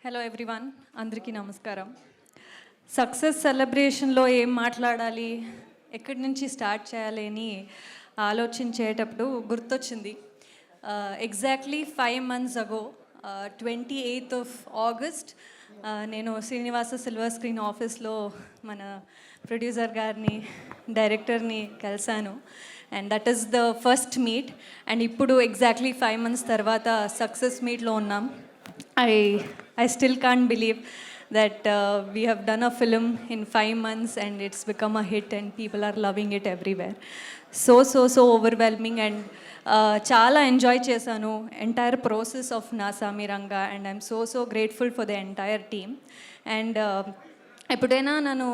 Hello everyone, అందరికీ నమస్కారం. Success సెలబ్రేషన్లో ఏం మాట్లాడాలి, ఎక్కడి నుంచి స్టార్ట్ చేయాలి అని ఆలోచించేటప్పుడు గుర్తొచ్చింది. ఎగ్జాక్ట్లీ 5 months అగో 28th of August నేను శ్రీనివాస సిల్వర్ స్క్రీన్ ఆఫీస్లో మన ప్రొడ్యూసర్ గారిని, డైరెక్టర్ని కలిశాను. And that is the first meet. And ఇప్పుడు ఎగ్జాక్ట్లీ 5 months తర్వాత సక్సెస్ మీట్లో ఉన్నాం. I still can't believe that we have done a film in 5 months and it's become a hit and people are loving it everywhere. So overwhelming and చాలా enjoy చేశాను entire process of Naa Saami Ranga and I'm so grateful for the entire team. And ఎప్పుడైనా నన్ను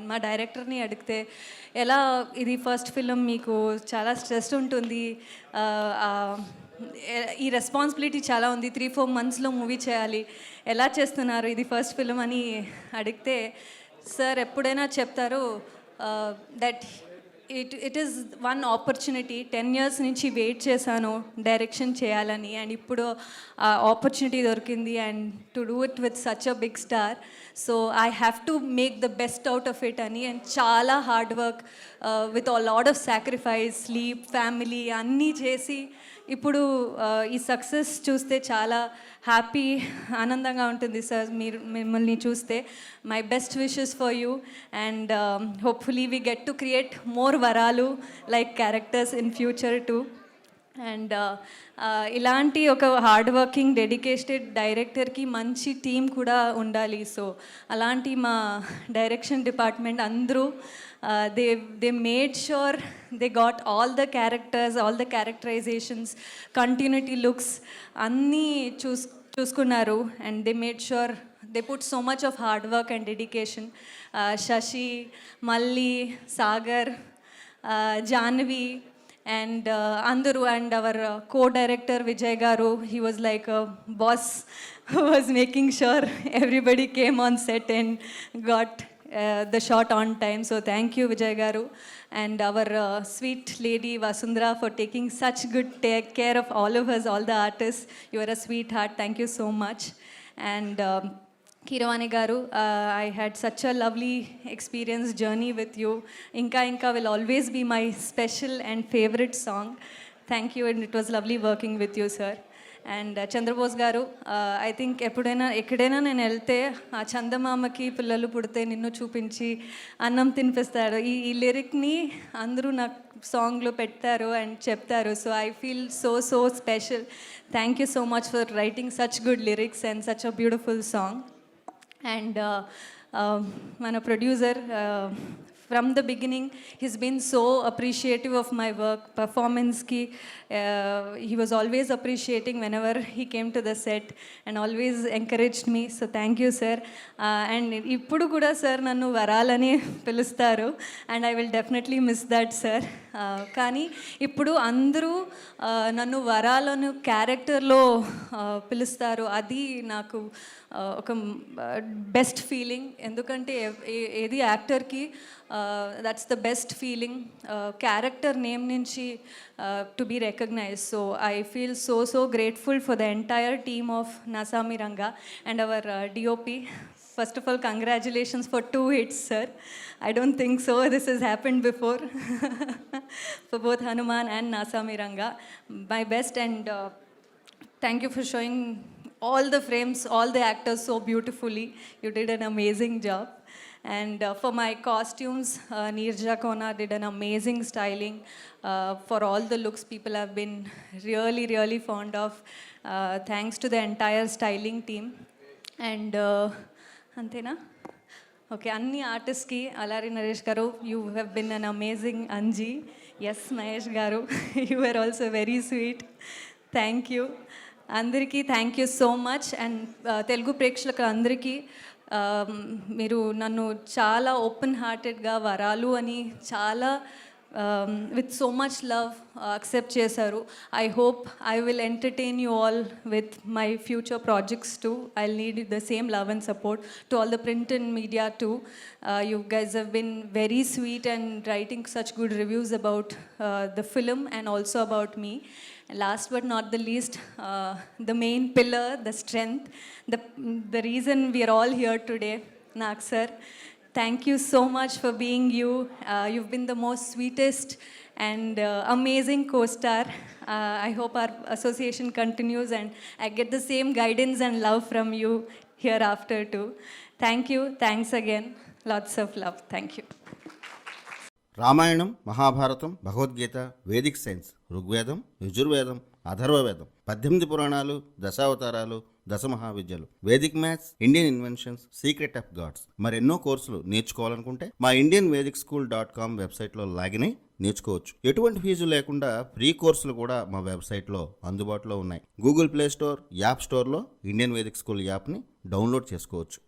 మా డైరెక్టర్ని అడిగితే, ఎలా ఇది first film, మీకు చాలా స్ట్రెస్ ఉంటుంది, ఈ రెస్పాన్సిబిలిటీ చాలా ఉంది, 3-4 monthsలో మూవీ చేయాలి, ఎలా చేస్తున్నారు, ఇది ఫస్ట్ ఫిలిం అని అడిగితే సార్ ఎప్పుడైనా చెప్తారు that it is one opportunity. 10 years నుంచి వెయిట్ చేశాను డైరెక్షన్ చేయాలని అండ్ ఇప్పుడు ఆ ఆపర్చునిటీ దొరికింది and to do it with such a big star. So I have to make the best out of it అని. అండ్ చాలా hard work with a lot of sacrifice, sleep, family అన్నీ చేసి ఇప్పుడు ఈ success చూస్తే చాలా happy, ఆనందంగా ఉంటుంది సార్ మిమ్మల్ని చూస్తే. My best wishes for you and hopefully we get to create more వరాలు like characters in future too. And ఇలాంటి ఒక హార్డ్ వర్కింగ్ డెడికేటెడ్ డైరెక్టర్కి మంచి టీం కూడా ఉండాలి. సో అలాంటి మా డైరెక్షన్ డిపార్ట్మెంట్ అందరూ they made sure they got all the characters, all the characterizations, continuity looks అన్నీ చూసుకున్నారు. and they made sure they put so much of hard work and dedication. Shashi, Malli, Sagar, Janvi and Anduru and our co-director Vijay Garu, he was like a boss who was making sure everybody came on set and got the shot on time. So thank you Vijay Garu and our sweet lady Vasundhara for taking such good care of all of us, all the artists. You are a sweetheart, thank you so much. And Keeravani Garu, I had such a lovely experience journey with you. Inka will always be my special and favorite song. Thank you and it was lovely working with you sir. And Chandrabose గారు, I think ఎక్కడైనా నేను వెళ్తే ఆ చందమామకి పిల్లలు పుడితే నిన్ను చూపించి అన్నం తినిపిస్తాడు, ఈ లిరిక్ని అందరూ నాకు సాంగ్లో పెట్టారు అండ్ చెప్తారు. So I feel so special. Thank you so much for writing such good lyrics and such a beautiful song. And మన producer, from the beginning he's been so appreciative of my work, performance ki he was always appreciating whenever he came to the set and always encouraged me. So thank you sir. And ippudu kuda sir nannu varalani pilustaru and I will definitely miss that sir. కానీ ఇప్పుడు అందరూ నన్ను వరాలను క్యారెక్టర్లో పిలుస్తారు. అది నాకు ఒక బెస్ట్ ఫీలింగ్. ఎందుకంటే ఏది యాక్టర్కి that's the best feeling, character name నుంచి to be recognise. So I feel so grateful for the entire team of Naa Saami Ranga and our DOP. First of all, congratulations for 2 hits, sir. I don't think so. This has happened before for both Hanuman and Nasami Ranga. My best and thank you for showing all the frames, all the actors so beautifully. You did an amazing job. And for my costumes, Neerja Kona did an amazing styling for all the looks people have been really fond of. Thanks to the entire styling team. And అంతేనా? Okay, అన్ని ఆర్టిస్ట్కి, Allari Naresh garu, you have been an amazing. Anji, S Mahesh garu, you are also very sweet. Thank you అందరికీ, thank you so much. And Telugu ప్రేక్షకులకు అందరికీ, మీరు నన్ను చాలా open హార్టెడ్గా వరాలు అని చాలా with so much love accept చేశారు. I hope I will entertain you all with my future projects too. I'll need the same love and support to all the print and media too. You guys have been very sweet and writing such good reviews about the film and also about me. And last but not the least, the main pillar, the strength, the reason we are all here today, Nag sir. Thank you so much for being you. You've been the most sweetest and amazing co-star. I hope our association continues and I get the same guidance and love from you hereafter too. Thank you. Thanks again. Lots of love. Thank you. Ramayanam, Mahabharatam, Bhagavad Gita, vedic science, Rigvedam, Yajurvedam, Atharvavedam, 18 పురాణాలు, దశావతారాలు, దశమహావిద్యలు, vedic maths, Indian inventions, secret of gods, మరెన్నో కోర్సులు నేర్చుకోవాలనుకుంటే మా indianvedicSchool.com వెబ్సైట్లో login అయి నేర్చుకోవచ్చు. ఎటువంటి ఫీజు లేకుండా ఫ్రీ కోర్సులు కూడా మా వెబ్సైట్లో అందుబాటులో ఉన్నాయి. గూగుల్ ప్లే స్టోర్, యాప్ స్టోర్లో ఇండియన్ వేదిక్ స్కూల్ యాప్ని డౌన్లోడ్ చేసుకోవచ్చు.